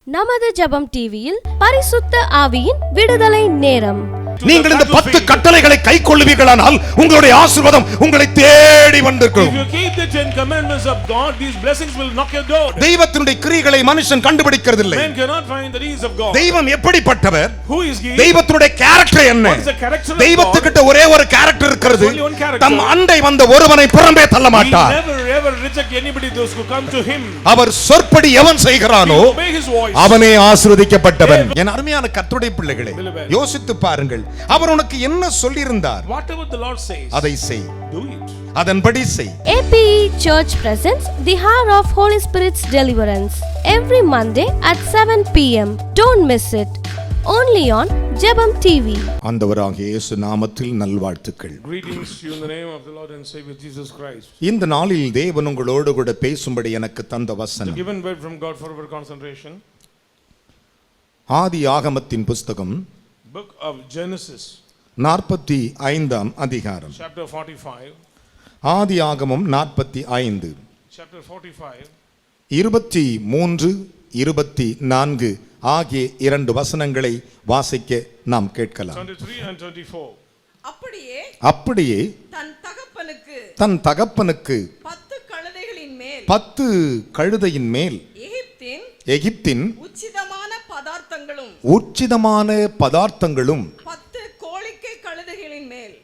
நமது ஜெபம் டிவியில் பரிசுத்த ஆவியின் விடுதலை நேரம். நீங்கள் இந்த 10 கட்டளைகளை கைக்கொள்வீர்களானால் உங்களுடைய ஆசீர்வாதம் உங்களை தேடி வந்திருக்கும். If you keep the 10 commandments of God, these blessings will knock your door. தெய்வத்தினுடைய கிரியைகளை மனுஷன் கண்டுபிடிக்கிறதில்லை. Man cannot find the deeds of God. தெய்வம் எப்படிப்பட்டவர்? Who is he? தெய்வத்தினுடைய கேரக்டர் என்ன? What is the character of God? தெய்வத்துக்கிட்ட ஒரே ஒரு கேரக்டர் இருக்கிறது. Only one character. தம் அண்டை வந்த ஒருவனை புறம்பே தள்ள He மாட்டார். never ever reject anybody those who come to him. அவர் சொற்படி எவன் செய்கிறானோ He obey his voice. அவனே ஆசீர்வதிக்கப்பட்டவன். என் அருமையான கர்த்தருடைய பிள்ளைகளே, யோசித்து பாருங்கள். அவர் உனக்கு என்ன சொல்லியிருந்தார்? Whatever the Lord says, அதை செய். do it. அதன்படி செய். APE Church presents the Hour of Holy Spirit's Deliverance every Monday at 7 p.m. Don't miss it. Only on ஜெபம் TV. ஆண்டவராகிய இயேசு நாமத்தில் நல்வாழ்த்துக்கள். Greetings to you in the name of the Lord and Savior Jesus Christ. இந்த நாளில் தேவன் உங்களோடு கூட பேசும்படி எனக்கு தந்த வசனம். The given word from God for our concentration. ஆதி ஆகமத்தின் புத்தகம் Book of Genesis. 45ஆம் அதிகாரம். Chapter 45. ஆதி ஆகமம் 45. Chapter 45. 23, 24 ஆகிய 2 வசனங்களை வாசிக்க நாம் கேட்கலாம். 23 and 24. அப்படியே தன் தகப்பனுக்கு 10 கழுதையின் மேல் எகிப்தின் உச்சிதமான பதார்த்தங்களும்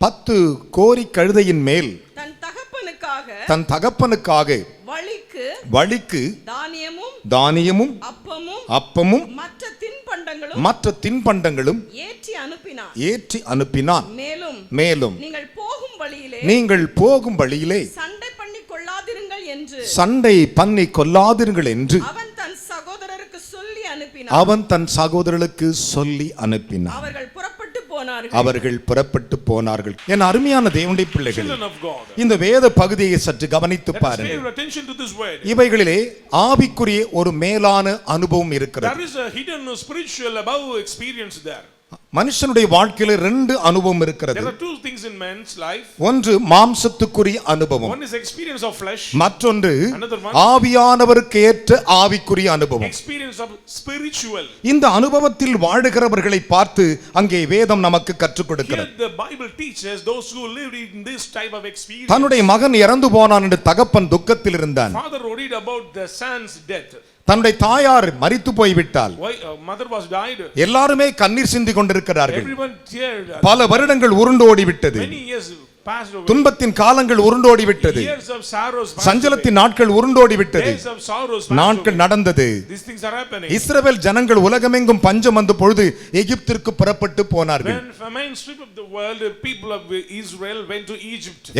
10 கோரி கழுதையின் மேல் தன் தகப்பனுக்காக வழிக்கு தானியமும் அப்பமும் மற்ற தின்பண்டங்களும் ஏற்றி அனுப்பினான். மேலும் நீங்கள் போகும் வழியிலே சண்டை பண்ணி கொள்ளாதிருங்கள் என்று அவன் தன் சகோதரர்களுக்கு சொல்லி அனுப்பினான். அவர்கள் புறப்பட்டு போனார்கள். என் அருமையான தேவனுடைய பிள்ளைகள், இந்த வேத பகுதியை சற்று கவனித்து பாருங்கள். இவைகளிலே ஆவிக்குரிய ஒரு மேலான அனுபவம் இருக்கிறது. மனுஷனுடைய வாழ்க்கையில 2 அனுபவம் இருக்கிறது. ஒன்று மாம்சத்துக்குரிய அனுபவம், மற்றொன்று ஆவியானவருக்கு ஏற்ற ஆவிக்குரிய அனுபவம். இந்த அனுபவத்தில் வாழுகிறவர்களை பார்த்து அங்கே வேதம் நமக்கு கற்றுக் கொடுக்கிறது. தன்னுடைய மகன் இறந்து போனான் என்று தகப்பன் துக்கத்தில் இருந்தான். தன்னுடைய தாயார் மரித்து போய்விட்டால் எல்லாருமே கண்ணீர் சிந்தி கொண்டிருக்கிறார்கள். பல வருடங்கள் உருண்டோடி விட்டது. துன்பத்தின் காலங்கள் உருண்டோடி விட்டது. சஞ்சலத்தின் நாட்கள் உருண்டோடி விட்டது. நாட்கள் நடந்தது. இஸ்ரவேல் ஜனங்கள் உலகமெங்கும் பஞ்சம் வந்த பொழுது எகிப்திற்கு புறப்பட்டு போனார்கள்.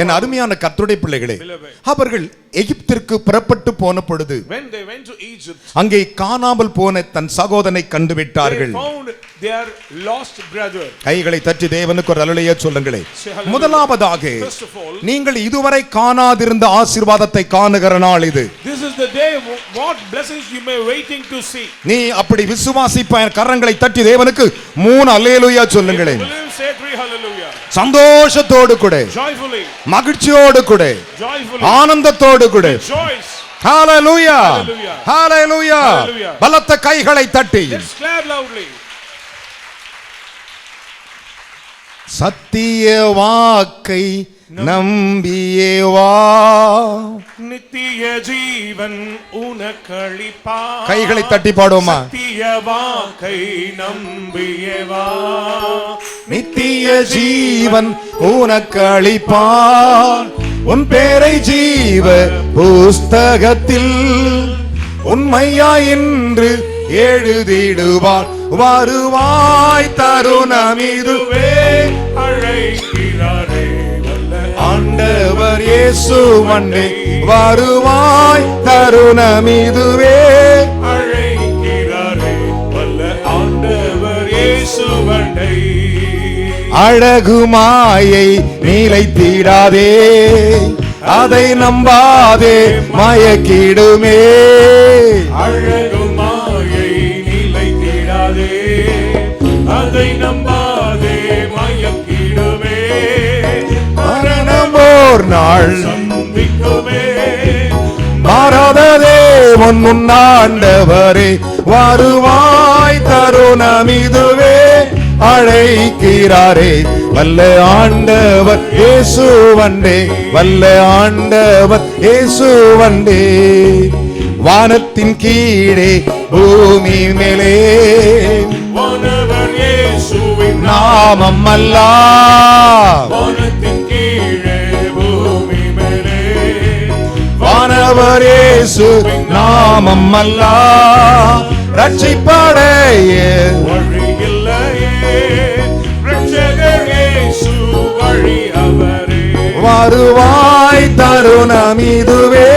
என் அருமையான கர்த்தருடைய பிள்ளைகளே, அவர்கள் எகிப்திற்கு புறப்பட்டு போன பொழுது அங்கே காணாமல் போன தன் சகோதரனை கண்டுவிட்டார்கள். கைகளை தட்டி தேவனுக்கு ஒரு அல்லேலூயா சொல்லுங்களே. முதலாவதாக நீங்கள் இதுவரை காணாதிருந்த ஆசீர்வாதத்தை காணுகிற நாள் இது. நீ அப்படி விசுவாசிப்ப கரங்களை தட்டி தேவனுக்கு 3 அல்லேலூயா சொல்லுங்களே. சந்தோஷத்தோடு கூட, மகிழ்ச்சியோடு கூட, ஆனந்தத்தோடு கூட ஹalleluya ஹalleluya பலத்த கைகளை தட்டி சத்திய வாக்கை நம்பியே வா, நித்திய ஜீவன் உனக்களிப்பா. கைகளை தட்டி பாடுவோமா? சத்திய வாக்கை நம்பியே வா, நித்திய ஜீவன் உனக்களிப்பா. உன் பேரை ஜீவ புஸ்தகத்தில் உண்மையா என்று எழுதிடுவார். வருவாய் தருணம் இதுவே, அழைக்கிறாரே ஆண்டவர் இயேசு மன்னே. வருவாய் தருணம் இதுவே, அழைக்கிறாரே வல்ல ஆண்டவர் இயேசு மன்னே. அழகு மாயை நிலைத்திடாதே, அதை நம்பாதே மயக்கிடுமே. அழகு மாயை நிலைத்திடாதே, அதை நம்பாதே மயக்கிடுமே. மரணம் ஓர் நாள் சந்திக்குமே, மாறாத தேவன் உன் ஆண்டவரே. வருவாய் தருணம் இதுவே அழைக்கிறாரே. வல்ல ஆண்டவர் இயேசு வந்தே, வல்ல ஆண்டவர் இயேசு வந்தே. வானத்தின் கீழே பூமி மேலே வானவர் இயேசுவின் நாமம் அல்லா. வானத்தின் கீழே பூமி மேலே வானவர் இயேசு நாமம் அல்லா. ரட்சிப்படைய வழி இல்லையே, ரட்சகர் இயேசு வழி அவரே. வருவாய் தருணம் இதுவே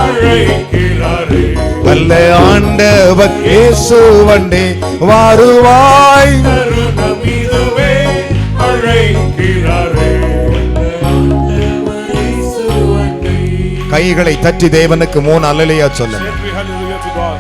அழைக்கிறாரே. வல்ல ஆண்டவர் இயேசு வந்தே. வருவாய் தருணம் இதுவே அழைக்கிறாரே. கைகளை தட்டி தேவனுக்கு 3 அல்லேலூயா சொல்லுங்க. Say hallelujah to God.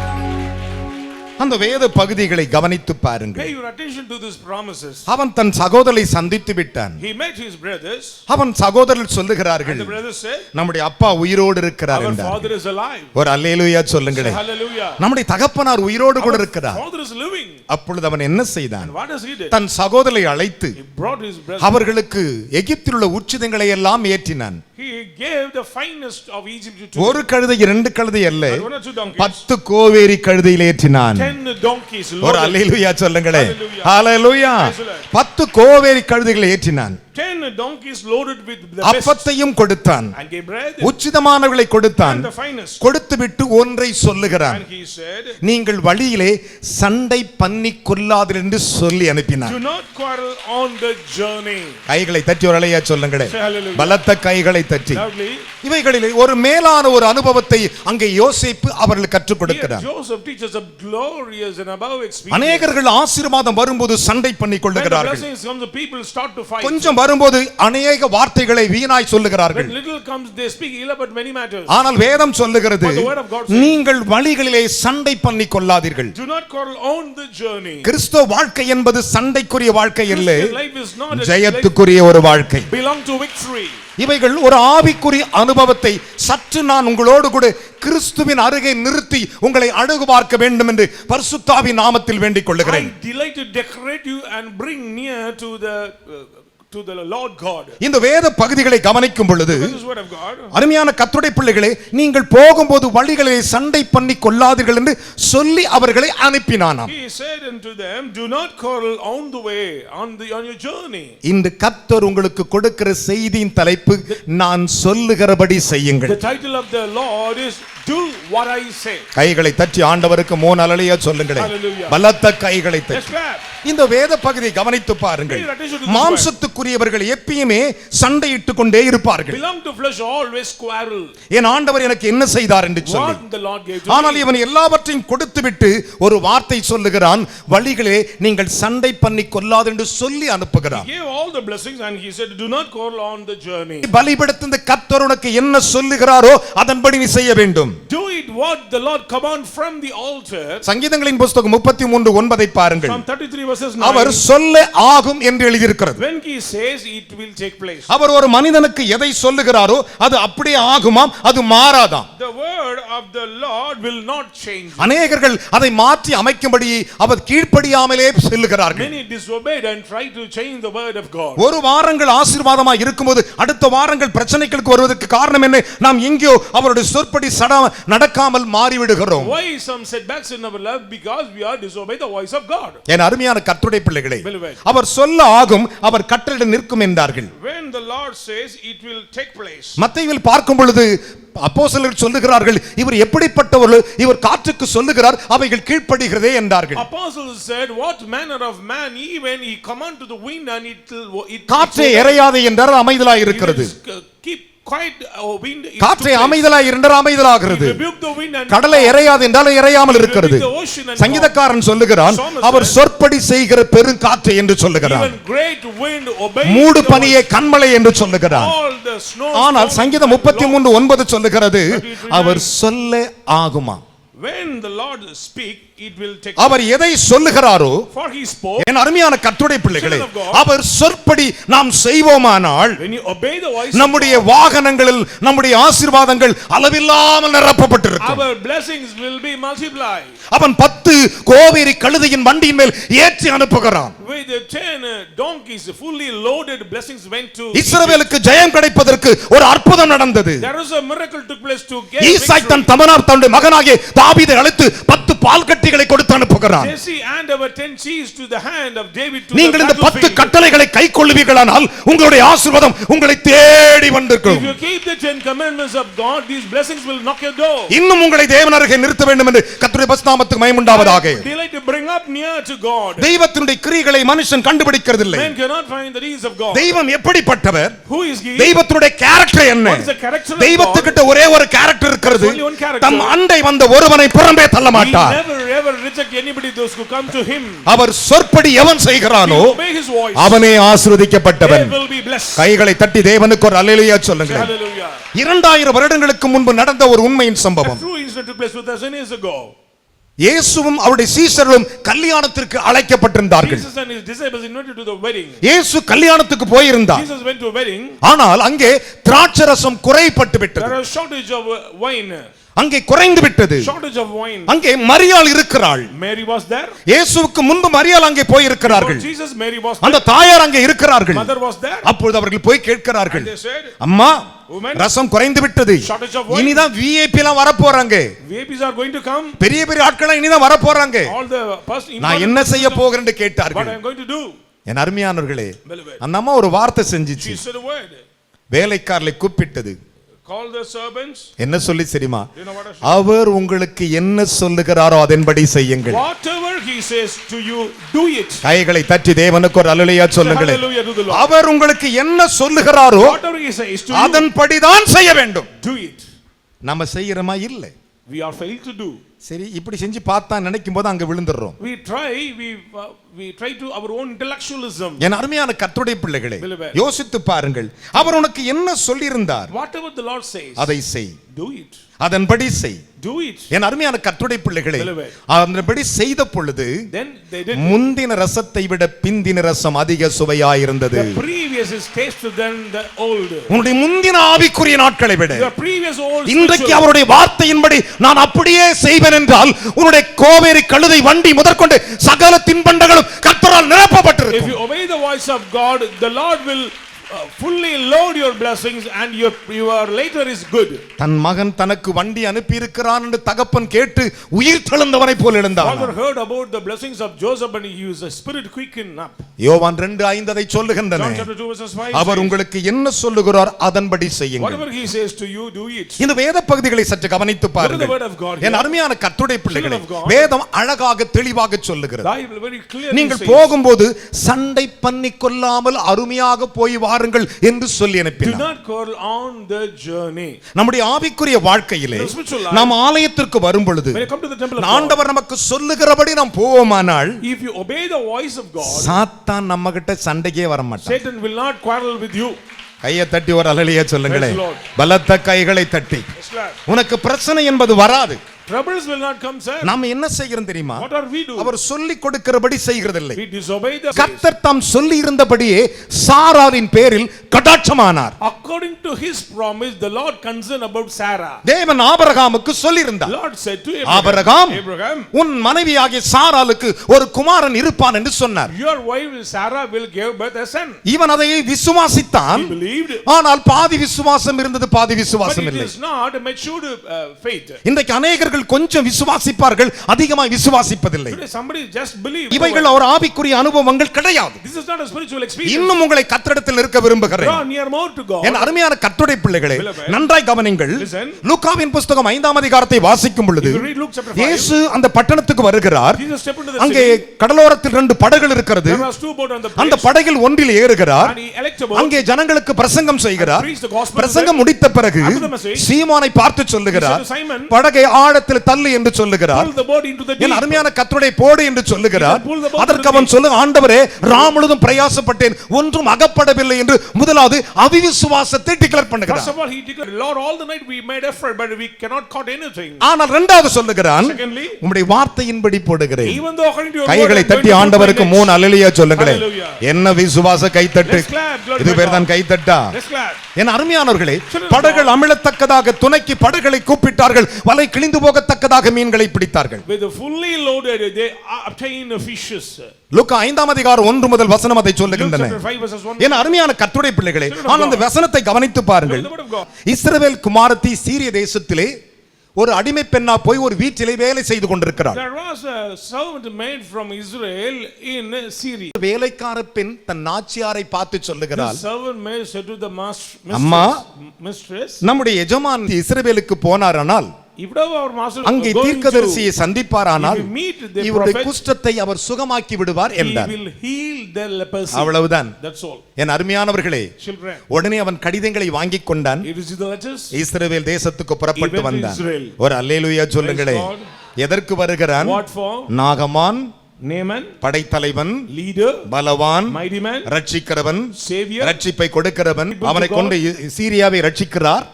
அந்த வேத பகுதிகளை கவனித்து பாருங்கள். Pay your attention to these promises. அவன் தன் சகோதரரை சந்தித்து விட்டான். He met his brothers. அவன் சகோதரர் சொல்லுகிறார்கள், And the brothers said, நம்முடைய அப்பா உயிரோடு இருக்கிறார் our என்றார். father is alive. ஒரு அல்லேலூயா Say சொல்லுங்களே. hallelujah. நம்முடைய தகப்பனார் உயிரோடு கூட இருக்கிறார். Father is living. அப்பொழுது அவன் என்ன செய்தான்? And what does he did? தன் சகோதரரை அழைத்து He brought his brothers. அவர்களுக்கு எகிப்தில் உள்ள உச்சிதங்களை எல்லாம் ஏற்றினான். He gave the finest of Egypt to ஒரு கழுதை 2 கழுதை அல்ல, them. 1 or 2 donkeys. 10 கோவேரி கழுதையில் ஏற்றினான். 10 donkeys ஒரு loaded. அல்லேலூயா சொல்லுங்களே. Hallelujah. Hallelujah. Praise the Lord. 10 கோவேரி கழுதைகளை ஏற்றினான். 10 donkeys loaded with the best. அப்பத்தையும் கொடுத்தான், And gave bread. உச்சிதமானவர்களை கொடுத்தான். And the finest. கொடுத்துவிட்டு ஒன்றை சொல்லுகிறான், And he said, நீங்கள் வழியிலே சண்டை பண்ணி கொள்ளாதீர்கள் என்று சொல்லி அனுப்பினான். do not quarrel on the journey. கைகளை தட்டி ஒரு அலையா சொல்லுங்களே. Say hallelujah. பலத்த கைகளை தட்டி. Loudly. இவைகளிலே ஒரு மேலான ஒரு அனுபவத்தை அங்கே யோசேப்பு அவர்களுக்கு கற்றுக் Here கொடுக்கிறார். Joseph teaches a glorious and above experience. அநேகர்கள் ஆசீர்வாதம் வரும்போது சண்டை பண்ணி When the கொள்ளுகிறார்கள். blessings come, the people start to fight. கொஞ்சம் வரும்போது அநேக வார்த்தைகளை வீணாய் சொல்லுகிறார்கள். When little comes, they speak ill about many matters. ஆனால் வேதம் சொல்லுகிறது, But the word of God says, நீங்கள் வழிகளிலே சண்டை பண்ணி கொள்ளாதீர்கள். do not quarrel on the journey. கிறிஸ்தவ வாழ்க்கை என்பது சண்டைக்குரிய வாழ்க்கை இல்லை, Christian life is not a life ஜெயத்துக்குரிய ஒரு வாழ்க்கை. belong to victory. இவைகள் ஒரு ஆவிக்குரிய அனுபவத்தை சற்று நான் உங்களோடு கூட கிறிஸ்துவின் அருகே நிறுத்தி உங்களை அழகு பார்க்க வேண்டும் என்று பரிசுத்தாவின் நாமத்தில் வேண்டிக் கொள்ளுகிறேன். I delight to decorate you and bring near to the Lord God. இந்த வேத பகுதிகளை கவனிக்கும் பொழுது This is word of God. அருமையான கர்த்தருடைய பிள்ளைகளே, நீங்கள் போகும்போது வழிகளிலே சண்டை பண்ணி கொள்ளாதீர்கள் என்று சொல்லி அவர்களை அனுப்பினானாம். He said unto them, do not quarrel on the way, on your journey. இந்த கர்த்தர் உங்களுக்கு கொடுக்கிற செய்தியின் தலைப்பு, நான் சொல்லுகிறபடி செய்யுங்கள். The title of the Lord is do what I say. கைகளை தட்டி ஆண்டவருக்கு 3 அல்லேலூயா சொல்லுங்களே. Hallelujah. பலத்த கைகளை Let's தட்டி clap. இந்த வேத பகுதியை கவனித்து பாருங்கள். Pay attention to this மாம்சத்துக்குரியவர்கள் எப்பயுமே சண்டையிட்டுக் கொண்டே இருப்பார்கள். Belong to flesh always quarrel. என் ஆண்டவர் எனக்கு என்ன செய்தார் என்று சொல்லி. What the Lord gave to ஆனால் me. இவன் எல்லாவற்றையும் கொடுத்துவிட்டு ஒரு வார்த்தை சொல்லுகிறான், வழிகளே நீங்கள் சண்டை பண்ணி கொள்ளாது என்று சொல்லி அனுப்புகிறான். He gave all the blessings and he said, do not quarrel on the journey. பலிபீடத்தின் கர்த்தர் உனக்கு என்ன சொல்லுகிறாரோ அதன்படி நீ செய்ய வேண்டும். Do it what the Lord command from the altar. சங்கீதங்களின் புத்தகம் 33:9 பாருங்கள். Psalm 33 verses 9. அவர் சொல்ல ஆகும் என்று எழுதியிருக்கிறது. When he says, it will take place. அவர் ஒரு மனிதனுக்கு எதை சொல்லுகிறாரோ அது அப்படியே ஆகுமாம், அது மாறாதாம். The word of the Lord will not change. அநேகர்கள் அதை மாற்றி அமைக்கும்படி அவர் கீழ்ப்படியாமலே செல்லுகிறார்கள். Many disobeyed and tried to change the word of God. ஒரு வாரங்கள் ஆசீர்வாதமாக இருக்கும்போது அடுத்த வாரங்கள் பிரச்சனைகளுக்கு வருவதற்கு காரணம் என்ன? நாம் எங்கேயோ அவருடைய சொற்படி நடக்காமல் மாறிவிடுகிறோம். Why some setbacks in our life? Because we are disobeying the voice of God. என் அருமையான கர்த்தருடைய பிள்ளைகளே, Beloved. அவர் சொல்ல ஆகும், அவர் கட்டளையிட நிற்கும் என்றார்கள். When the Lord says, it will take place. மத்தேயுவில் பார்க்கும் பொழுது அப்போஸ்தலர்கள் சொல்லுகிறார்கள், இவர் எப்படிப்பட்டவர்கள், இவர் காற்றுக்கு சொல்லுகிறார், அவைகள் கீழ்ப்படிகிறதே என்றார்கள். Apostles said, what manner of man, even he command to the wind and it காற்றே எறையாதே என்றார், அமைதலாய் இருக்கிறது. keep quiet, wind. காற்றே அமைதலாய் இருந்தால் அமைதலாகிறது. Rebuke the wind and கடலை எறையாது என்றால் எறையாமல் இருக்கிறது. சங்கீதக்காரன் சொல்லுகிறான், அவர் சொற்படி செய்கிற பெருங்காற்று என்று சொல்லுகிறான். even great wind obey. மூடு பனியே கண்மலை என்று சொல்லுகிறான். all the snow. ஆனால் சங்கீதம் 33:9 சொல்லுகிறது, அவர் சொல்ல ஆகுமா. When the Lord speak, it will take. அவர் எதை சொல்லுகிறாரோ, For he spoke. என் அருமையான கர்த்தருடைய பிள்ளைகளே, அவர் சொற்படி நாம் செய்வோமானால் When you obey the voice, நம்முடைய வாகனங்களில் நம்முடைய ஆசீர்வாதங்கள் அளவில்லாமல் நிரப்பப்பட்டிருக்கும். our blessings will be multiplied. அவன் 10 கோவேரி கழுதையின் வண்டியின் மேல் ஏற்றி அனுப்புகிறான். With the 10 donkeys fully loaded, blessings went to இஸ்ரவேலுக்கு ஜெயம் கிடைப்பதற்கு ஒரு அற்புதம் நடந்தது. There was a miracle took place to get ஈசாய் தன் தன்னுடைய மகனாகிய தாவீதை அழைத்து 10 பால்கட்டிகளை கொடுத்து அனுப்புகிறான். Jesse handed over 10 cheese to the hand of David to நீங்கள் இந்த the 10 கட்டளைகளை கைக்கொள்வீர்களானால் உங்களுடைய ஆசீர்வாதம் உங்களை தேடி வந்திருக்கும். If you keep the 10 commandments of God, these blessings will knock your door. இன்னும் உங்களை தேவன் அருகே நிறுத்த வேண்டும் என்று கர்த்தருடைய பரிசுத்தநாமத்துக்கு மகிமை உண்டாவதாக. Delight to bring up near to God. தெய்வத்தினுடைய கிரியைகளை மனுஷன் கண்டுபிடிக்கிறதில்லை. Man cannot find the deeds of God. தெய்வம் எப்படிப்பட்டவர்? Who is he? தெய்வத்தினுடைய கேரக்டர் என்ன? What is the character of God? தெய்வத்துக்கிட்ட ஒரே ஒரு கேரக்டர் இருக்கிறது. Only one character. தம் அண்டை வந்த ஒருவனை புறம்பே தள்ள He மாட்டார். never ever reject anybody those who come to him. அவர் சொற்படி எவன் செய்கிறானோ He obey his voice. அவனே ஆசீர்வதிக்கப்பட்டவன். They will be blessed. கைகளை தட்டி தேவனுக்கு ஒரு அல்லேலூயா சொல்லுங்கள். Hallelujah. 2000 வருடங்களுக்கு முன்பு நடந்த ஒரு உண்மையின் சம்பவம். A true incident took place 2000 years ago. இயேசுவும் அவருடைய சீஷர்களும் கல்யாணத்திற்கு அழைக்கப்பட்டிருந்தார்கள். Jesus and his disciples invited to the wedding. இயேசு கல்யாணத்துக்கு போயிருந்தார். Jesus went to a wedding. ஆனால் அங்கே திராட்சரசம் குறைபட்டு விட்டது. There was shortage of wine. அங்கே குறைந்து விட்டது. Shortage of wine. அங்கே மரியாள் இருக்கிறாள். Mary was there. இயேசுவுக்கு முன்பு மரியாள் அங்கே போய் இருக்கிறார்கள். Jesus, Mary was there. அந்த தாயார் அங்கே இருக்கிறார்கள். Mother was there. அப்பொழுது அவர்கள் போய் கேட்கிறார்கள், And they said, அம்மா, woman, ரசம் குறைந்து விட்டது. shortage of wine. இனிதான் விஐபி எல்லாம் வர போறாங்க. VIPs are going to come. பெரிய பெரிய ஆட்கள் இனிதான் வர போறாங்க. All the first நான் என்ன செய்ய போகிறேன்னு what கேட்டார்கள். I am going to do. என் அருமையானவர்களே, அந்த அம்மா ஒரு வார்த்தை செஞ்சிச்சு. She said a word. வேலைக்காரரை கூப்பிட்டது. Call the servants. என்ன சொல்லி தெரியுமா? You know what I said? அவர் உங்களுக்கு என்ன சொல்லுகிறாரோ அதன்படி செய்யுங்கள். Whatever he says to you, do it. கைகளை தட்டி தேவனுக்கு ஒரு அல்லேலூயா சொல்லுங்கள். Hallelujah to the Lord. அவர் உங்களுக்கு என்ன சொல்லுகிறாரோ Whatever he says to you, அதன்படி தான் செய்ய வேண்டும். do it. நம்ம செய்யறோமா இல்ல? We are failed to do. சரி, இப்படி செஞ்சு பார்த்தா நினைக்கும் போது அங்க விழுந்துறோம். We try to our own intellectualism. என் அருமையான கர்த்தருடைய பிள்ளைகளே, Believer. யோசித்து பாருங்கள். அவர் உனக்கு என்ன சொல்லி இருந்தார்? Whatever the Lord says, அதை செய். do it. அதன்படி செய். Do it. என் அருமையான கர்த்தருடைய பிள்ளைகளே, Believer. அதன்படி செய்த பொழுது Then they did. முந்தின ரசத்தை விட பிந்தின ரசம் அதிக சுவையாயிருந்தது. The previous is tastier than the old. உன்னுடைய முந்தின ஆவிக்குரிய நாட்களை விட The previous old. இன்றைக்கு அவருடைய வார்த்தையின்படி நான் அப்படியே செய்வேன் என்றால் உன்னுடைய கோவேரி கழுதை வண்டி முதற்கொண்டு சகல தின்பண்டங்களும் கர்த்தரால் நிரப்பப்பட்டிருக்கும். If you obey the voice of God, the Lord will fully load your blessings and your later is good. தன் மகன் தனக்கு வண்டி அனுப்பி இருக்கிறான் என்று தகப்பன் கேட்டு உயிர் தெழுந்தவனை போல் எழுந்தான். Father heard about the blessings of Joseph and he was a spirit quickened up. யோவான் 2:5 அதை சொல்லுகின்றன. John chapter 2 verses 5. அவர் உங்களுக்கு என்ன சொல்லுகிறார் அதன்படி செய்யுங்கள். Whatever he says to you, do it. இந்த வேத பகுதிகளை சற்று கவனித்து பாருங்கள். என் அருமையான கர்த்தருடைய பிள்ளைகளே, வேதம் அழகாக தெளிவாக சொல்லுகிறது. Bible very clearly நீங்கள் says, போகும்போது சண்டை பண்ணி கொள்ளாமல் அருமையாக போய் வாருங்கள் என்று சொல்லி do அனுப்பினார். not call on the journey. நம்முடைய ஆவிக்குரிய வாழ்க்கையிலே நாம் ஆலயத்திற்கு வரும் பொழுது When you come to the temple of God, ஆண்டவர் நமக்கு சொல்லுகிறபடி நாம் போவோமானால் if you obey the voice of God, சாத்தான் நம்ம கிட்ட சண்டைக்கே வர மாட்டான். Satan will not quarrel with you. கையை தட்டி ஒரு அல்லேலூயா சொல்லுங்களேன். Praise the Lord. பலத்த கைகளை தட்டி. Yes, Lord. உனக்கு பிரச்சனை என்பது வராது. Troubles will not come, sir. நாம என்ன செய்கிறோம் தெரியுமா? What are we doing? அவர் சொல்லி கொடுக்கிறபடி செய்கிறதில்லை. We disobey the கர்த்தர் தாம் சொல்லி இருந்தபடியே சாராவின் பேரில் கடாட்சமானார். according to his promise. The Lord concerned about Sarah. தேவன் ஆபிரகாமுக்கு சொல்லி இருந்தார். Lord said to Abraham, Abraham, உன் மனைவியாகிய சாராளுக்கு ஒரு குமாரன் இருப்பான் என்று சொன்னார். your wife Sarah will give birth a son. இவன் அதை விசுவாசித்தான். He believed, ஆனால் பாதி விசுவாசம் இருந்தது, பாதி but விசுவாசம் it இல்லை. is not a matured faith. இன்றைக்கு அநேகர்கள் கொஞ்சம் விசுவாசிப்பார்கள், அதிகமாய் விசுவாசிப்பதில்லை. Today somebody just believe. இவைகள் ஒரு ஆவிக்குரிய அனுபவங்கள் கிடையாது. This is not a spiritual experience. இன்னும் உங்களை கர்த்தரிடத்தில் இருக்க விரும்புகிறேன். Draw near more to God. என் அருமையான கர்த்தருடைய பிள்ளைகளே, Beloved, நன்றாய் கவனிங்கள். listen. லூக்காவின் புத்தகம் 5ஆம் அதிகாரத்தை வாசிக்கும் பொழுது If you read Luke chapter 5, இயேசு அந்த பட்டணத்துக்கு வருகிறார். Jesus stepped into the அங்கே city. கடலோரத்தில் 2 படகுகள் இருக்கிறது. There was 2 boats on the அந்த place. படகில் ஒன்றில் ஏறுகிறார். And he elected delectable. அங்கே ஜனங்களுக்கு பிரசங்கம் செய்கிறார். Preach the gospel. பிரசங்கம் முடித்த பிறகு After the message, சீமோனை பார்த்து சொல்லுகிறார், he said to Simon, படகை ஆழத்தில் தள்ளு என்று சொல்லுகிறார். pull the boat into the deep. என் அருமையான கர்த்தருடைய போடு என்று சொல்லுகிறார். Pull the boat அதற்கு அவன் சொல்லு, ஆண்டவரே ரா முழுதும் பிரயாசப்பட்டேன் ஒன்றும் அகப்படவில்லை என்று முதலாவது அவிவிசுவாசத்தை டிக்ளேர் பண்ணுகிறார். First of all, he declared, Lord, all the night we made effort, but we cannot caught anything. ஆனால் இரண்டாவது சொல்லுகிறான், Secondly, உம்முடைய வார்த்தையின்படி போடுகிறேன். even though according to your கைகளை word, தட்டி ஆண்டவருக்கு 3 அல்லேலூயா சொல்லுங்களேன். Hallelujah. என்ன விசுவாச கைத்தட்டு. Let's clap, glory இது to பேர் God. தான் கைத்தட்டா. Let's clap. என் அருமையானவர்களே, படகுகள் அமிழத்தக்கதாக துணைக்கு படகுகளை கூப்பிட்டார்கள், வலை கிழிந்து போகத்தக்கதாக மீன்களை பிடித்தார்கள். With the fully loaded, they obtained fishes. லூக்கா 5ஆம் அதிகாரம் 1 முதல் வசனம் அதை Luke சொல்லுகின்றன. chapter 5 verses 1. என் அருமையான கர்த்தருடைய பிள்ளைகளே, ஆனால் அந்த வசனத்தை கவனித்து பாருங்கள். The word of God. இஸ்ரவேல் குமாரத்தி சீரிய தேசத்திலே ஒரு அடிமை பெண்ணா போய் ஒரு வீட்டிலே வேலை செய்து கொண்டிருக்கிறார். There was a servant made from Israel in Syria. வேலைக்கார பெண் தன் நாச்சியாரை பார்த்து சொல்லுகிறாள், The servant maid said to the அம்மா, mistress, நம்முடைய எஜமான் இஸ்ரவேலுக்கு போனாரானால் if our master அங்கே going தீர்க்கதரிசியை சந்திப்பாரானால் if we meet the இவருடைய prophet, குஷ்டத்தை அவர் சுகமாக்கி விடுவார் he என்றார். will heal the leprosy. அவ்வளவுதான். That's all. என் அருமையானவர்களே, Children, உடனே அவன் கடிதங்களை வாங்கிக் கொண்டான். he received the letters. இஸ்ரவேல் தேசத்துக்கு புறப்பட்டு He went to வந்தான். Israel. ஒரு அல்லேலூயா சொல்லுங்களே. Praise God. எதற்கு வருகிறான்? What for? நாகமான், Naaman, Padaithalaivan, leader, பலவான், mighty man, ரட்சிக்கிறவன், savior, ரட்சிப்பை கொடுக்கிறவன், People to அவனை கொண்டு சீரியாவை ரட்சிக்கிறார்.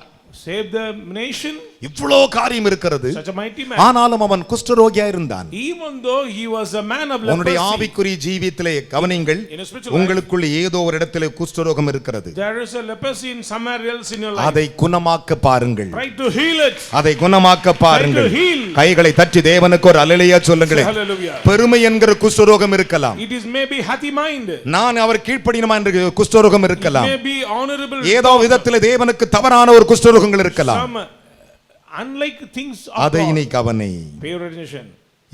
save the nation. இவ்வளோ காரியம் இருக்கிறது. Such a mighty man. ஆனாலும் அவன் குஷ்டரோகியா இருந்தான். Even though he was a man of உன்னுடைய leprosy, ஆவிக்குரிய ஜீவியத்திலே கவனிங்கள், in a spiritual life, உங்களுக்குள்ள ஏதோ ஒரு இடத்திலே குஷ்டரோகம் இருக்கிறது. there is a leprosy in somewhere else in your life. அதை குணமாக்க பாருங்கள். Try to heal it. அதை குணமாக்க பாருங்கள். Try to heal. கைகளை தட்டி தேவனுக்கு ஒரு அல்லேலூயா சொல்லுங்களேன். Hallelujah. பெருமை என்கிற குஷ்டரோகம் இருக்கலாம். It is maybe happy mind. நான் அவர் கீழ்ப்படியணுமா என்ற குஷ்டரோகம் It இருக்கலாம். may be honorable. ஏதோ விதத்திலே தேவனுக்கு தவறான ஒரு குஷ்டரோகங்கள் இருக்கலாம். Some unlike things of அதை God. நீ கவனி. Pay your attention.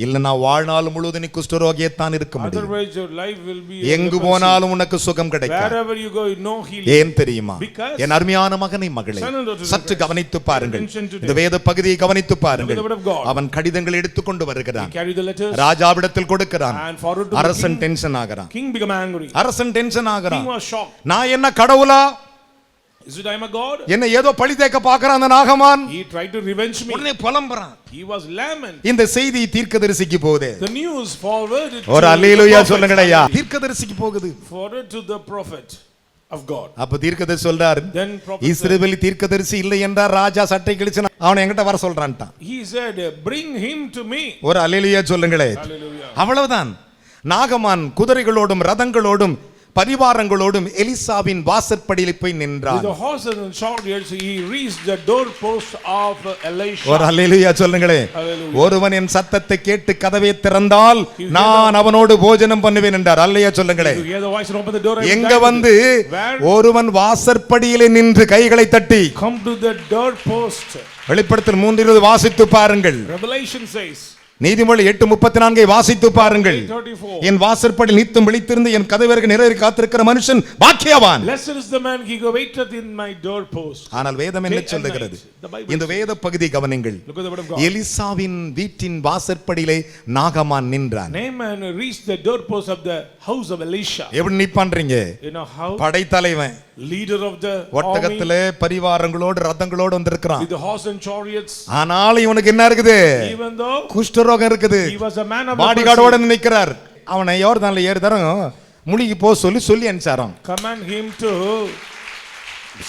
இல்லனா வாழ்நாள் முழுவதும் நீ குஷ்டரோகியத்தான் இருக்க முடியும். Otherwise your life will be எங்கு போனாலும் உனக்கு சுகம் கிடைக்காது. wherever you go, no healing. ஏன் தெரியுமா? Because என் அருமையான மகனை மகளே, son and daughter of சற்று Christ, கவனித்து பாருங்கள். attention today. இந்த வேத பகுதியை கவனித்து பாருங்கள். The word of God. அவன் கடிதங்கள் எடுத்துக்கொண்டு வருகிறான். He carried the letters ராஜாவிடத்தில் கொடுக்கிறான். and forward to the அரசன் king. டென்ஷன் ஆகிறான். King became angry. அரசன் டென்ஷன் ஆகிறான். King was shocked. நான் என்ன கடவுளா? Is it I am a god? என்ன ஏதோ பழி தேக்க பார்க்கறான் அந்த நாகமான். He tried to revenge me. உடனே புலம்பறான். He was lament. இந்த செய்தி தீர்க்கதரிசிக்கு போகுது. The news forwarded ஒரு to அல்லேலூயா the prophet. சொல்லுங்கடா. தீர்க்கதரிசிக்கு போகுது. Forwarded to the prophet of God. அப்ப தீர்க்கதரிசி சொல்றார், Then prophet இஸ்ரவேல் தீர்க்கதரிசி இல்லை என்றார். ராஜா சட்டை கிழிச்சு அவனை என்கிட்ட வர சொல்றான்ட்டான். he said, bring him to me. ஒரு அல்லேலூயா சொல்லுங்களே. Hallelujah. அவ்வளவுதான். நாகமான் குதிரைகளோடும் ரதங்களோடும் பரிவாரங்களோடும் எலிசாவின் வாசற்படியில் போய் நின்றான். With the horses and chariots he reached the doorpost of Elisha. ஒரு அல்லேலூயா சொல்லுங்களே. Hallelujah. ஒருவன் என் சத்தத்தை கேட்டு கதவை திறந்தால் நான் அவனோடு போஜனம் பண்ணுவேன் என்றார். அல்லேலூயா சொல்லுங்களே. You hear the voice and open the door. எங்க வந்து Where? ஒருவன் வாசற்படியிலே நின்று கைகளை தட்டி Come to the doorpost. வெளிப்படுத்தல் 3:20 வாசித்து பாருங்கள். Revelation says. நீதிமொழி 8:34 வாசித்து பாருங்கள். 8:34. என் வாசற்படியில் நித்தம் விழித்திருந்து என் கதவருக்கு நிறைவேறி காத்திருக்கிற மனுஷன் பாக்கியவான். Blessed is the man he waiteth in my doorpost. ஆனால் வேதம் என்ன சொல்லுகிறது? இந்த வேத பகுதி கவனிங்கள். Look at the word of God. எலிசாவின் வீட்டின் வாசற்படியிலே நாகமான் நின்றான். Naaman reached the doorpost of the house of Elisha. எப்படி நிப்பான்றீங்க? You know how? Padaithalaivan Leader of the army. ஒட்டகத்திலே பரிவாரங்களோடு ரதங்களோடு வந்திருக்கிறான். With the horse and chariots. ஆனால் இவனுக்கு என்ன இருக்குது? Even though குஷ்டரோகம் இருக்குது. he was a man of பாடிகார்டோட நினைக்கிறார். அவனை யோர்தான்ல ஏறி தரம் முழுகி போ சொல்லி அனுப்பிச்சாராம். command him to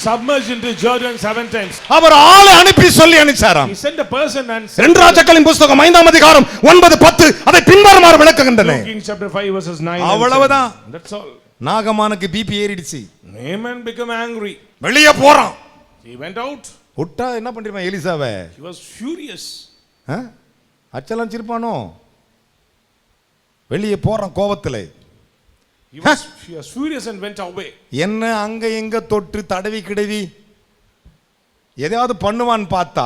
submerge into Jordan 7 times. அவர் ஆளை அனுப்பி சொல்லி அனுப்பிச்சாராம். He sent a person and இரண்டு ராஜாக்களின் புத்தகம் 5ஆம் அதிகாரம் 9-10 அதை பின்வருமாறு விளக்குகின்றன. Kings chapter 5 verses 9. அவ்வளவுதான். That's all. நாகமானுக்கு பிபி ஏறிடுச்சு. Naaman became angry. வெளியே போறான். He went out. விட்டா என்ன பண்றீங்க எலிசாவை? He was furious. அச்சலாம் சிரிப்பானோ? வெளியே போறான் கோபத்துல. He was furious and went away. என்ன அங்க எங்க தொட்டு தடவி கிடவி எதையாவது பண்ணுவான்னு பார்த்தா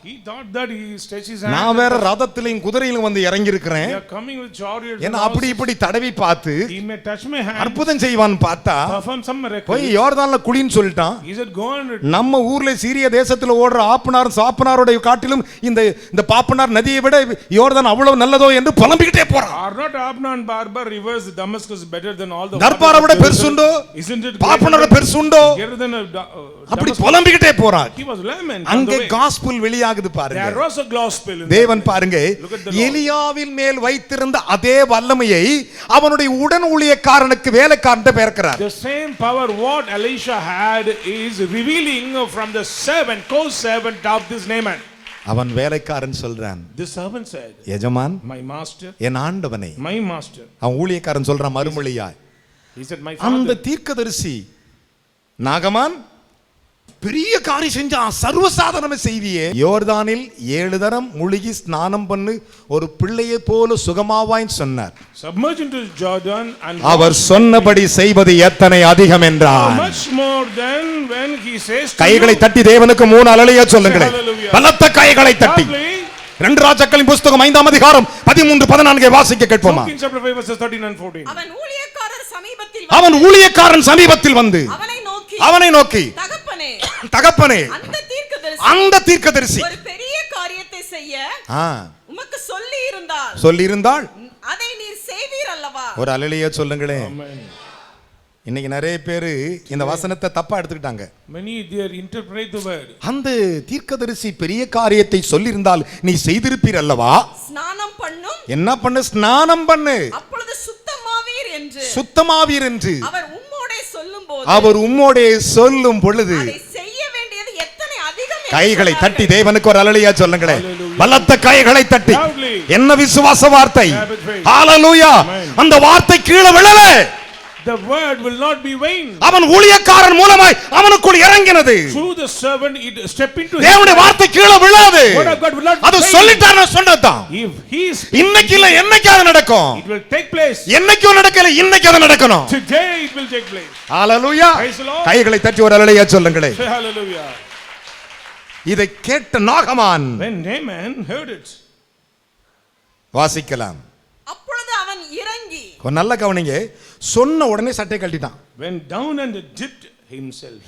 he thought that he stretched his hand. நான் வேற ரதத்திலும் குதிரையிலும் வந்து இறங்கி இருக்கிறேன். They are coming with chariots. என்ன அப்படி இப்படி தடவி பார்த்து He may touch my hand. அற்புதம் செய்வான்னு பார்த்தா Perform some miracle. போய் யோர்தான்ல குளின்னு சொல்லிட்டான். He said go and நம்ம ஊர்ல சீரிய தேசத்துல ஓடுற ஆப்பனாரும் சாப்பனாரோட காட்டிலும் இந்த பாப்பனார் நதியை விட யோர்தான் அவ்வளவு நல்லதோ என்று புலம்பிக்கிட்டே போறான். Are not Abna and Barbar rivers Damascus better than all the தர்பாரை விட பெருசுண்டோ? Isn't it பாப்பனாரோட பெருசுண்டோ? greater than அப்படி புலம்பிக்கிட்டே போறான். He was lament. அங்கே காஸ்பல் வெளியாகுது பாருங்க. There was a gospel in தேவன் பாருங்க எலியாவின் மேல் வைத்திருந்த அதே வல்லமையை அவனுடைய உடன் ஊழியக்காரனுக்கு வேலைக்காரன்ட்ட பெயர்க்கிறார். The same power what Elisha had is revealing from the servant co-servant of this Naaman. அவன் வேலைக்காரன் சொல்றான். The servant said, எஜமான், my master, என் ஆண்டவனே. my master. அவன் ஊழியக்காரன் சொல்றான் மறுமொழியா. He said, my father. அந்த தீர்க்கதரிசி நாகமான் பெரிய காரியம் செஞ்சா, சர்வசாதாரண செய்தியே. யோர்தானில் 7 தரம் முழுகி ஸ்நானம் பண்ணு, ஒரு பிள்ளையை போல சுகமாவாய்ன்னு சொன்னார். Submerge into Jordan and அவர் சொன்னபடி செய்வது எத்தனை அதிகம் என்றார். much more than when he says to கைகளை தட்டி தேவனுக்கு 3 அல்லேலூயா சொல்லுங்களேன். பலத்த கைகளை தட்டி. 2 ராஜாக்களின் புத்தகம் 5ஆம் அதிகாரம் 13-14 வாசிக்க கேட்போமா? chapter 5 verses 13 and 14. அவன் ஊழியக்காரன் சமீபத்தில் வந்து அவனை நோக்கி தகப்பனே, அந்த தீர்க்கதரிசி ஒரு பெரிய காரியத்தை செய்ய உமக்கு சொல்லி இருந்தால் அதை நீர் செய்வீர் அல்லவா? ஒரு அல்லேலூயா சொல்லுங்களேன். இன்னைக்கு நிறைய பேரு இந்த வசனத்தை தப்பா எடுத்துக்கிட்டாங்க. Many they interpret the word. அந்த தீர்க்கதரிசி பெரிய காரியத்தை சொல்லியிருந்தால் நீ செய்திருப்பீர் அல்லவா? ஸ்நானம் பண்ணும். என்ன பண்ணு? ஸ்நானம் பண்ணு. அப்பொழுது சுத்தமாவீர் என்று அவர் உம்மோடே சொல்லும் பொழுது அதை செய்ய வேண்டியது எத்தனை அதிகம். கைகளை தட்டி தேவனுக்கு ஒரு அல்லேலூயா சொல்லுங்களேன். பலத்த கைகளை தட்டி. என்ன விசுவாச வார்த்தை! ஹalleluya! அந்த வார்த்தை கீழே விழல. The word will not be vain. அவன் ஊழியக்காரன் மூலமாய் அவனுக்குள் இறங்கினது. Through the servant it step into him. தேவனுடைய வார்த்தை கீழே விழாது. அது சொல்லிட்டானே சொன்னதான். If he இன்னைக்கு இல்ல என்னைக்கு அது நடக்கும். It will take place. என்னைக்கு நடக்கல, இன்னைக்கு அது நடக்கணும். Today it will take place. ஹalleluya! கைகளை தட்டி ஒரு அல்லேலூயா சொல்லுங்களேன். Hallelujah. இதை கேட்ட நாகமான் When Naaman heard it. வாசிக்கலாம். அப்பொழுது அவன் இறங்கி நல்ல கவனிங்க, சொன்ன உடனே சட்டை கழட்டிட்டான். Went down and dipped himself.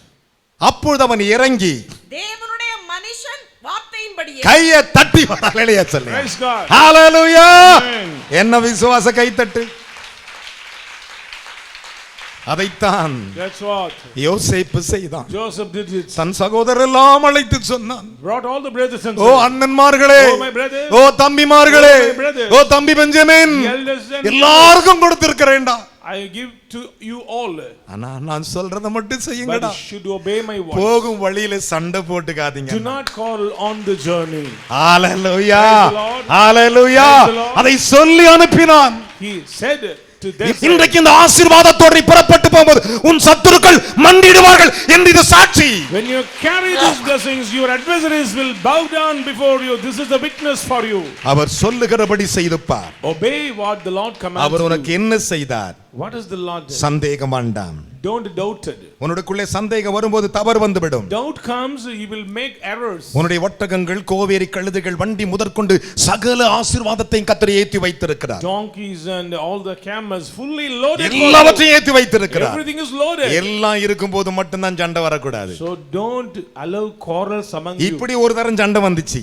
அப்பொழுது அவன் இறங்கி தேவனுடைய மனுஷன் வார்த்தையின்படியே கையை தட்டி அல்லேலூயா சொல்லுங்க. Praise God. ஹalleluya! என்ன விசுவாச கைத்தட்டு. அதைத்தான் யோசேப்பு செய்தான். Joseph did it. தன் சகோதரர் எல்லாம் அழைத்து சொன்னான். Brought all the brothers and O அண்ணன்மார்களே, oh my brothers, ஓ தம்பிமார்களே, ஓ தம்பி பெஞ்சமின், எல்லாருக்கும் கொடுத்திருக்கிறேன்டா. I give to you all. ஆனா நான் சொல்றத மட்டும் செய்யுங்கடா. But should obey my voice. போகும் வழியில சண்டை போட்டுக்காதீங்க. Do not call on the journey. ஹalleluya! ஹalleluya! அதை சொல்லி அனுப்பினான். He said to them, இன்றைக்கு இந்த ஆசீர்வாதத்தோடு புறப்பட்டு போகும்போது உன் சத்துருக்கள் மண்டிடுவார்கள் என்று இது சாட்சி. When you carry these blessings, your adversaries will bow down before you. This is the witness for you. அவர் சொல்லுகிறபடி செய்து பார். Obey what the Lord commands. அவர் உனக்கு என்ன செய்தார்? What is the Lord? சந்தேகம் வேண்டாம். Don't doubt it. உனக்குள்ளே சந்தேகம் வரும்போது தவறு வந்துவிடும். Doubt comes, he will make errors. உன்னுடைய ஒட்டகங்கள், கோவேரி கழுதைகள், வண்டி முதற்கொண்டு சகல ஆசீர்வாதத்தையும் கர்த்தர் ஏத்தி வைத்திருக்கிறார். Donkeys and all the camels fully loaded. எல்லாவற்றையும் ஏத்தி வைத்திருக்கிறார். Everything is loaded. எல்லாம் இருக்கும்போது மட்டும் தான் சண்டை வரக்கூடாது. So don't allow quarrels among you. இப்படி ஒரு தரம் சண்டை வந்துச்சு.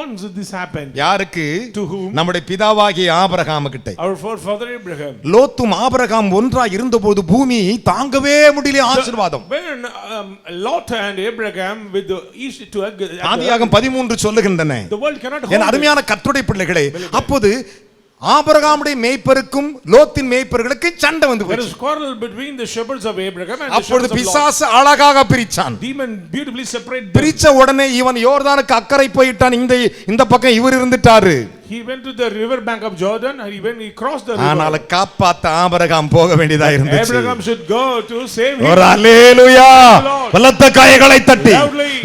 Once this happened. யாருக்கு? To whom? நம்முடைய பிதாவாகிய ஆபிரகாமுக்கிட்ட. Our forefather Abraham. லோத்தும் ஆபிரகாம் ஒன்றா இருந்தபோது பூமி தாங்கவே முடியல ஆசீர்வாதம். When Lot and Abraham with the east to ஆதியாகமம் 13 சொல்லுகின்றன. The world cannot hold. என் அருமையான கர்த்தருடைய பிள்ளைகளே, அப்போது ஆபிரகாமுடைய மேய்ப்பருக்கும் லோத்தின் மேய்ப்பர்களுக்கு சண்டை வந்து போச்சு. There is quarrel between the shepherds of Abraham and the அப்பொழுது shepherds of Lot. பிசாசு அழகாக பிரிச்சான். Demon beautifully separated. பிரிச்ச உடனே இவன் யோர்தானுக்கு அக்கறை போயிட்டான், இந்த பக்கம் இவர் இருந்துட்டாரு. He went to the river bank of Jordan and when he crossed the river. ஆனால காப்பாத்த ஆபிரகாம் போக வேண்டியதா இருந்துச்சு. Abraham should go to save him. ஒரு அல்லேலூயா! பலத்த கைகளை தட்டி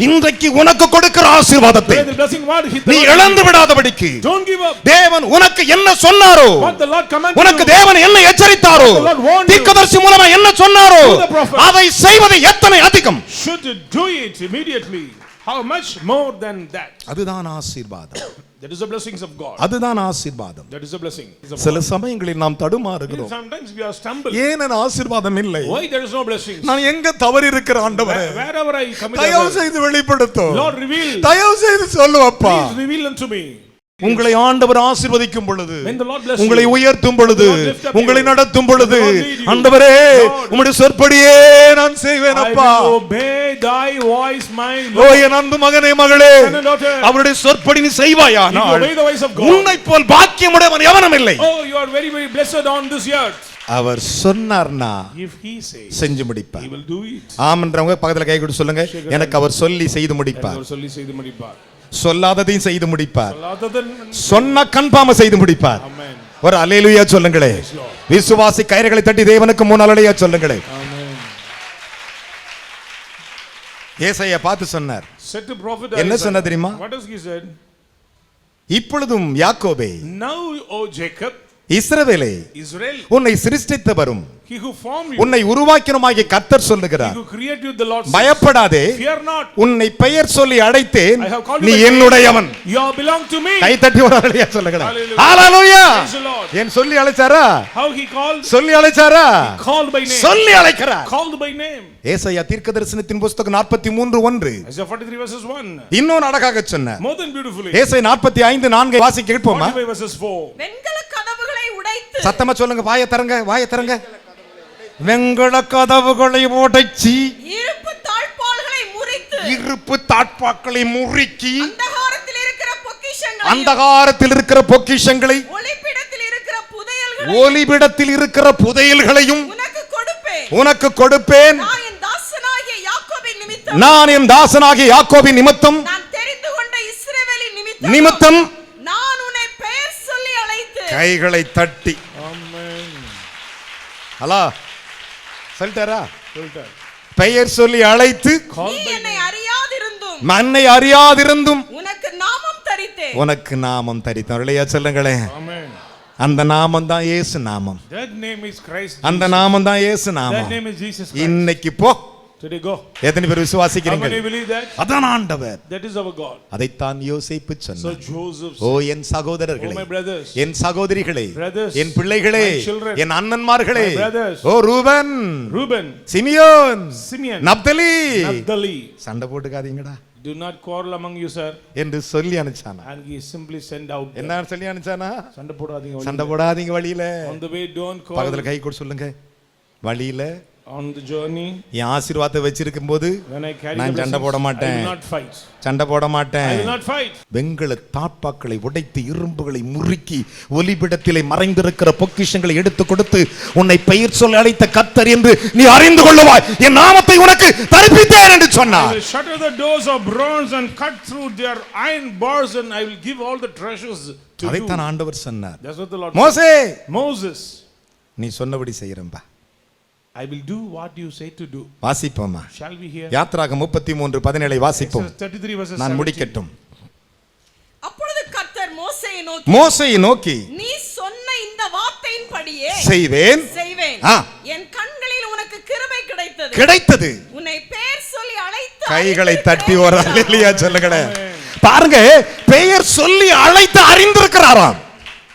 இன்றைக்கு உனக்கு கொடுக்கிற ஆசீர்வாதத்தை நீ இழந்து விடாதபடிக்கு Don't give up. தேவன் உனக்கு என்ன சொன்னாரோ, What the Lord commanded உனக்கு you. தேவன் என்ன எச்சரித்தாரோ, தீர்க்கதரிசி மூலமா என்ன சொன்னாரோ அதை செய்வது எத்தனை அதிகம். Should do it immediately. how much more than that? அதுதான் ஆசீர்வாதம். That is the blessings of God. அதுதான் ஆசீர்வாதம். That is the blessing. சில சமயங்களில் நாம் தடுமாறுகிறோம். Sometimes we are stumbled. ஏன் அந்த ஆசீர்வாதம் இல்லை? Why there is no blessings? நான் எங்க தவறி இருக்கிற ஆண்டவரே? Wherever I commit, தயவு செய்து வெளிப்படுத்தும். Lord reveal. தயவு செய்து சொல்லு அப்பா. Please reveal unto me. உங்களை ஆண்டவர் ஆசீர்வதிக்கும் பொழுது, When the Lord bless உங்களை you, உயர்த்தும் பொழுது, உங்களை நடத்தும் பொழுது, ஆண்டவரே உம்முடைய சொற்படியே நான் செய்வேன் அப்பா. I will obey thy voice, my O Lord. என் அன்பு மகனே மகளே, Son and daughter, அவருடைய சொற்படி நீ செய்வாயானால் if you obey the voice of God, உன்னைப் போல் பாக்கியமுடையவன் எவனும் இல்லை. oh, you are very very blessed on this earth. அவர் சொன்னார்னா If he says, செஞ்சு முடிப்பார். he will do it. ஆமென்றவங்க பக்கத்துல கை கொடுத்து சொல்லுங்க, எனக்கு அவர் சொல்லி செய்து முடிப்பார். அவர் சொல்லி செய்து முடிப்பார். சொல்லாததையும் செய்து முடிப்பார். சொல்லாததன் சொன்ன கன்ஃபார்ம் செய்து முடிப்பார். ஆமென். ஒரு அல்லேலூயா சொல்லுங்களே. விசுவாசி கயிறுகளை தட்டி தேவனுக்கு முன் அல்லேலூயா சொல்லுங்களே. ஆமென். ஏசாயா பார்த்து சொன்னார். Said to prophet, என்ன சொன்ன தெரியுமா? what does he said? இப்பொழுதும் யாக்கோபே, Now O Jacob, இஸ்ரவேலே, Israel, உன்னை சிருஷ்டித்தவரும் he who formed you, உன்னை உருவாக்கினமாகிய கர்த்தர் he சொல்லுகிறார், who created you, the Lord says, பயப்படாதே, fear not, உன்னை பெயர் சொல்லி அழைத்தேன், I have called நீ you by name. என்னுடையவன். You belong to me. கை தட்டி ஒரு அல்லேலூயா சொல்லுங்க. Hallelujah. Hallelujah. Praise the Lord. ஏன் சொல்லி அழைச்சாரா? How he called? சொல்லி அழைச்சாரா? Called by name. சொல்லி அழைக்கிறார். Called by name. ஏசாயா தீர்க்கதரிசனத்தின் புத்தகம் 43:1 Isaiah 43 verses 1. இன்னொரு அழகாக சொன்னார். More than beautifully. ஏசாயா 45:4 வாசிக்க கேட்போமா? 45 verses 4. வெண்கல கதவுகளை உடைத்து சத்தமா சொல்லுங்க, வாயை தரங்க, வாயை தரங்க. வெண்கல கதவுகளை உடைச்சி, இருப்பு தாழ்பாள்களை முறித்து, இருப்பு தாட்பாக்களை முறுக்கி, அந்தகாரத்தில் இருக்கிற பொக்கிஷங்களை, அந்தகாரத்தில் இருக்கிற பொக்கிஷங்களை, ஒளிப்பிடத்தில் இருக்கிற புதையல்களை ஒளிபிடத்தில் இருக்கிற புதையல்களையும் உனக்கு கொடுப்பேன். உனக்கு கொடுப்பேன். நான் என் தாசனாகிய யாக்கோபின் நிமித்தம், நான் என் தாசனாகிய யாக்கோபின் நிமித்தம், நான் தெரிந்து கொண்ட இஸ்ரவேலின் நிமித்தம் நான் உன்னை பெயர் சொல்லி அழைத்து, கைகளை தட்டி. Amen. ஹலோ சொல்லிட்டாரா? Filter. பெயர் சொல்லி அழைத்து, Called நீ by என்னை name. அறியாதிருந்தும் மன்னை அறியாதிருந்தும் உனக்கு நாமம் தரித்தேன். உனக்கு நாமம் தரித்தோம். இல்லையா சொல்லுங்களே. Amen. அந்த நாமம் தான் இயேசு நாமம். That name is Christ. அந்த நாமம் தான் இயேசு That நாமம். name is Jesus Christ. இன்னைக்கு போ. Today go. எத்தனை பேர் How விசுவாசிக்கிறீங்க? many believe that? அதான் ஆண்டவர். That is our God. அதைத்தான் யோசேப்பு So சொன்னார். Joseph ஓ said, என் oh சகோதரர்களே, my brothers, என் சகோதரிகளே, brothers, என் பிள்ளைகளே, my children, என் அண்ணன்மார்களே, my brothers, ஓ Reuben, Reuben, Simeon, Simeon, Naphtali, Naphtali, சண்டை போட்டுக்காதீங்கடா do not quarrel among you, sir. என்று சொல்லி அனுப்பிச்சானா. And he simply sent out. என்ன சொல்லி அனுப்பிச்சானா? சண்டை போடாதீங்க. சண்டை போடாதீங்க வழியில. On the way, don't பக்கத்துல quarrel. கை கூட சொல்லுங்க. வழியில On the journey, என் ஆசீர்வாதத்தை வச்சிருக்கும் போது when I carry நான் the சண்டை போட blessings, I மாட்டேன். will not fight. சண்டை போட I மாட்டேன். will not fight. வெண்கல தாட்பாக்களை உடைத்து, இரும்புகளை முறுக்கி, ஒலிபிடத்திலே மறைந்திருக்கிற பொக்கிஷங்களை எடுத்து கொடுத்து, உன்னை பெயர் சொல்ல அழைத்த கர்த்தர் என்று நீ அறிந்து கொள்ளுவாய், என் நாமத்தை உனக்கு தரிப்பித்தேன் என்று I சொன்னார். will shatter the doors of bronze and cut through their iron bars, and I will give all the treasures to you. அதைத்தான் ஆண்டவர் சொன்னார். That's what the Lord மோசே, said. Moses, நீ சொன்னபடி செய்யறேன்பா. I will do what you say to do. வாசிப்போமா? Shall we hear? யாத்ராகமம் 33:17 வாசிப்போம். Exodus 33 verses நான் 17. முடிக்கட்டும். அப்பொழுது கர்த்தர் மோசேயை நோக்கி, மோசேயை நோக்கி, நீ சொன்ன இந்த வார்த்தையின்படியே செய்வேன். செய்வேன். ஆ. என் கண்களில் உனக்கு கிருபை கிடைத்தது. கிடைத்தது. உன்னை பெயர் சொல்லி அழைத்து கைகளை தட்டி ஒரு அல்லேலூயா சொல்லுங்களே. பாருங்க, பெயர் சொல்லி அழைத்து அறிந்திருக்கிறாராம்.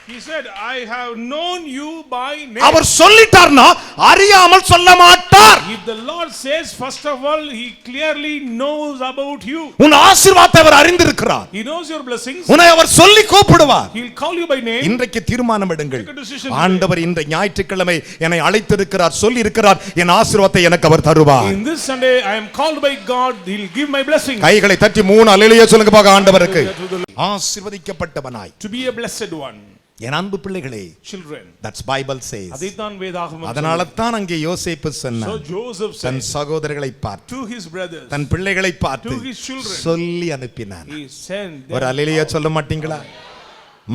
He said, I have known you by name. அவர் சொல்லிட்டார்னா அறியாமல் சொல்ல மாட்டார். If the Lord says, first of all, He clearly knows about you. உன் ஆசீர்வாதத்தை அவர் அறிந்திருக்கிறார். He knows your blessings. உன்னை அவர் சொல்லி கூப்பிடுவார். He'll call you by name. இன்றைக்கு தீர்மானம் எடுங்கள். Take a decision today. ஆண்டவர் இந்த ஞாயிற்றுக்கிழமை என்னை அழைத்திருக்கிறார், சொல்லி இருக்கிறார், என் ஆசீர்வாதத்தை எனக்கு அவர் தருவார். In this Sunday, I am called by God. He'll give my blessing. கைகளை தட்டி 3 அல்லேலூயா சொல்லுங்க பாக்க ஆண்டவருக்கு. ஆசீர்வதிக்கப்பட்டவனாய், To be a blessed one. என் அன்பு பிள்ளைகளே, Children. that's Bible says. அதைத்தான் வேதாகமம் அதனால சொல்லுது. தான் அங்கே யோசேப்பு So சொன்னார், Joseph தன் said சகோதரர்களை பார்த்து, to his brothers, தன் பிள்ளைகளை பார்த்து to his children, சொல்லி அனுப்பினார். he sent them ஒரு அல்லேலூயா out. சொல்ல மாட்டீங்களா?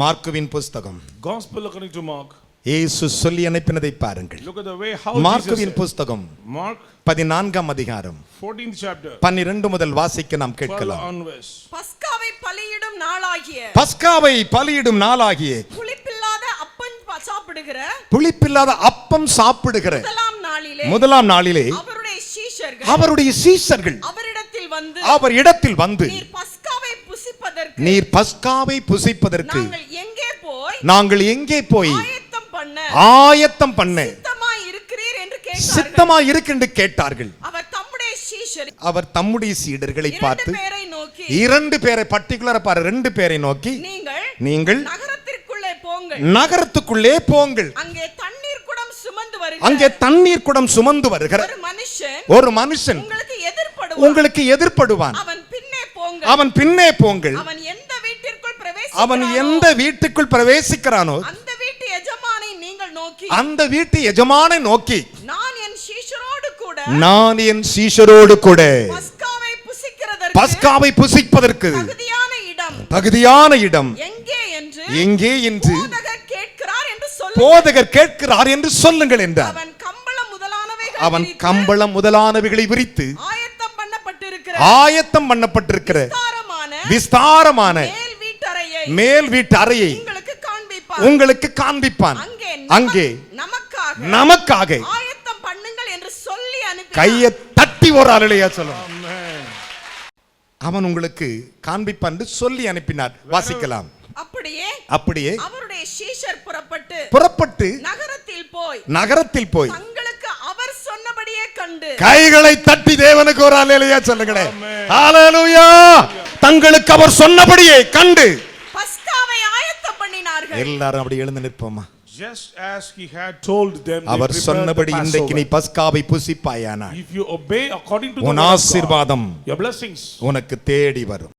மார்க்குவின் புஸ்தகம், Gospel according to Mark. இயேசு சொல்லி அனுப்பினதை பாருங்கள். Look at the way how Jesus மார்க்குவின் said. புஸ்தகம் Mark 14ஆம் அதிகாரம் 14th chapter. 12 முதல் வாசிக்க நாம் 12 கேட்கலாம். onwards. பஸ்காவை பலியிடும் நாளாகிய பஸ்காவை பலியிடும் நாளாகிய புளிப்பில்லாத அப்பம் சாப்பிடுகிற புளிப்பில்லாத அப்பம் சாப்பிடுகிற முதலாம் நாளிலே முதலாம் நாளிலே அவருடைய சீஷர்கள் அவருடைய சீஷர்கள் அவரிடத்தில் வந்து அவர் இடத்தில் வந்து நீர் பஸ்காவை புசிப்பதற்கு நாங்கள் எங்கே போய் ஆயத்தம் பண்ண சித்தமா இருக்கு கேட்டார்கள். அவர் தம்முடைய சீடர்களை பார்த்து இரண்டு பேரை பர்టిక్యులரா பாரு, ரெண்டு பேரை நோக்கி நீங்கள் நகரத்துக்குள்ளே போங்கள். அங்கே தண்ணீர் குடம் சுமந்து வருகிற ஒரு மனுஷன் உங்களுக்கு எதிர்ப்படுவான். அவன் பின்னே போங்கள். அவன் எந்த வீட்டுக்குள் பிரவேசிக்கிறானோ அந்த வீட்டு எஜமானை நோக்கி நான் என் சீஷரோடு கூட பஸ்காவை புசிப்பதற்கு தகுதியான இடம் எங்கே என்று போதகர் கேட்கிறார் என்று சொல்லுங்கள் என்றார். அவன் கம்பளம் முதலானவைகளை விரித்து ஆயத்தம் பண்ணப்பட்டிருக்கிற விஸ்தாரமான மேல் வீட்டு அறையை உங்களுக்கு காண்பிப்பான். அங்கே நமக்காக கையை தட்டி ஒரு அலையா சொல்லணும். அவன் உங்களுக்கு காண்பிப்பான் என்று சொல்லி அனுப்பினார். வாசிக்கலாம். அப்படியே அவருடைய சீஷர் புறப்பட்டு நகரத்தில் போய் தங்களுக்கு அவர் சொன்னபடியே கண்டு கைகளை தட்டி தேவனுக்கு ஒரு அல்லேலூயா சொல்லுங்களே. ஹalleluya. தங்களுக்கு அவர் சொன்னபடியே கண்டு பஸ்காவை ஆயத்தம் பண்ணினார்கள். எல்லாரும் அப்படி எழுந்து நிற்போமா? Just as he had told them, அவர் சொன்னபடி இன்றைக்கு நீ பஸ்காவை புசிப்பாயானா if you obey according to the உன் ஆசீர்வாதம் your blessings உனக்கு தேடி வரும்.